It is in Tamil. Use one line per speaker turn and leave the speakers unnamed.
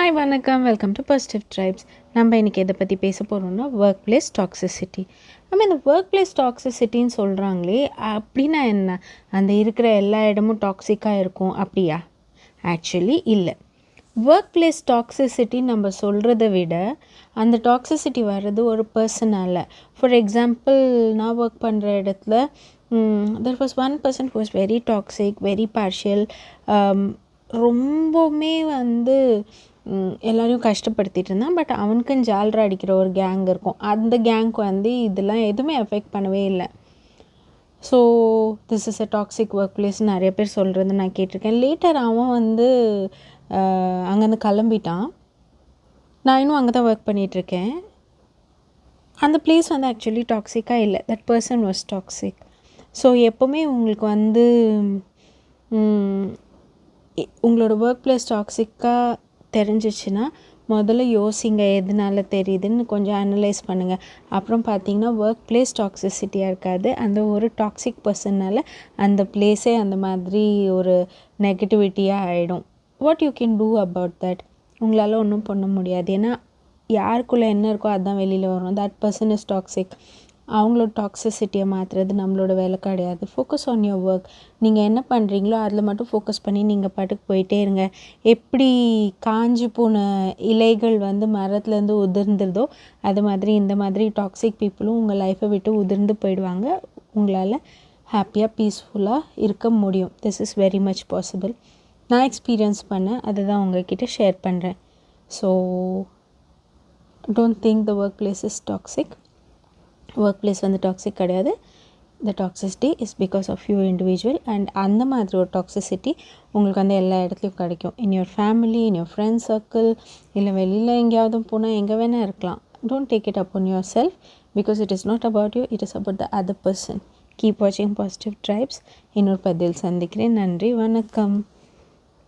ஹாய் வணக்கம், வெல்கம் டு பாசிட்டிவ் ட்ரைப்ஸ். நம்ம இன்றைக்கி எதை பற்றி பேச போகிறோம்னா ஒர்க் பிளேஸ் டாக்ஸிசிட்டி. நம்ம இந்த ஒர்க் பிளேஸ் டாக்ஸிசிட்டின்னு சொல்கிறாங்களே, அப்படின்னா என்ன? அந்த இருக்கிற எல்லா இடமும் டாக்ஸிக்காக இருக்கும் அப்படியா? ஆக்சுவலி இல்லை. ஒர்க் பிளேஸ் டாக்ஸிசிட்டி நம்ம சொல்கிறத விட அந்த டாக்ஸிசிட்டி வர்றது ஒரு பர்சனால். ஃபார் எக்ஸாம்பிள், நான் ஒர்க் பண்ணுற இடத்துல there was one person who was very toxic, very partial. ரொம்பவுமே எல்லோரையும் கஷ்டப்படுத்திட்டு இருந்தான். பட் அவனுக்குன்னு ஜால்ரா அடிக்கிற ஒரு கேங் இருக்கும். அந்த கேங்க்கு இதெல்லாம் எதுவுமே எஃபெக்ட் பண்ணவே இல்லை. So this is a toxic work place நிறைய பேர் சொல்கிறது நான் கேட்டிருக்கேன். லேட்டர் அவன் அங்கேருந்து கிளம்பிட்டான். நான் இன்னும் அங்கே தான் ஒர்க் பண்ணிகிட்ருக்கேன். அந்த பிளேஸ் ஆக்சுவலி டாக்ஸிக்காக இல்லை, that person was toxic. So எப்போவுமே உங்களுக்கு உங்களோட ஒர்க் பிளேஸ் டாக்ஸிக்காக தெரிஞ்சிச்சுன்னா முதல்ல யோசிங்க, எதனால தெரியுதுன்னு கொஞ்சம் அனலைஸ் பண்ணுங்கள். அப்புறம் பார்த்தீங்கன்னா ஒர்க் பிளேஸ் டாக்ஸிசிட்டியாக இருக்காது, அந்த ஒரு டாக்ஸிக் பர்சனால் அந்த பிளேஸே அந்த மாதிரி ஒரு நெகட்டிவிட்டியாக ஆகிடும். What you can do about that? உங்களால் ஒன்றும் பண்ண முடியாது. ஏன்னா யாருக்குள்ளே என்ன இருக்கோ அதுதான் வெளியில் வரும். That person is toxic. அவங்களோட டாக்ஸிசிட்டியை மாற்றுறது நம்மளோட வேலை கிடையாது. Focus on your work. நீங்கள் என்ன பண்ணுறீங்களோ அதில் மட்டும் ஃபோக்கஸ் பண்ணி நீங்கள் பாட்டுக்கு போயிட்டே இருங்க. எப்படி காஞ்சி போன இலைகள் மரத்துலேருந்து உதிர்ந்துருதோ அது மாதிரி இந்த மாதிரி டாக்ஸிக் பீப்புளும் உங்கள் லைஃப்பை விட்டு உதிர்ந்து போயிடுவாங்க. உங்களால் ஹாப்பியாக பீஸ்ஃபுல்லாக இருக்க முடியும். This is very much possible. நான் எக்ஸ்பீரியன்ஸ் பண்ணேன், அதை தான் உங்கள்கிட்ட ஷேர் பண்ணுறேன். So don't think the workplace is toxic. Workplace toxic கிடையாது. The toxicity is because of you individual. And அந்த மாதிரி ஒரு டாக்ஸிசிட்டி உங்களுக்கு எல்லா இடத்துலையும் கிடைக்கும். In your family, in your friends circle, இல்லை வெளியில் எங்கேயாவது போனால் எங்கே வேணால் இருக்கலாம். Don't take it upon your self, because it is not about you, it is about the other person. Keep வாட்சிங் பாசிட்டிவ் ட்ரைப்ஸ். இன்னொரு பதில் சந்திக்கிறேன். நன்றி, வணக்கம்.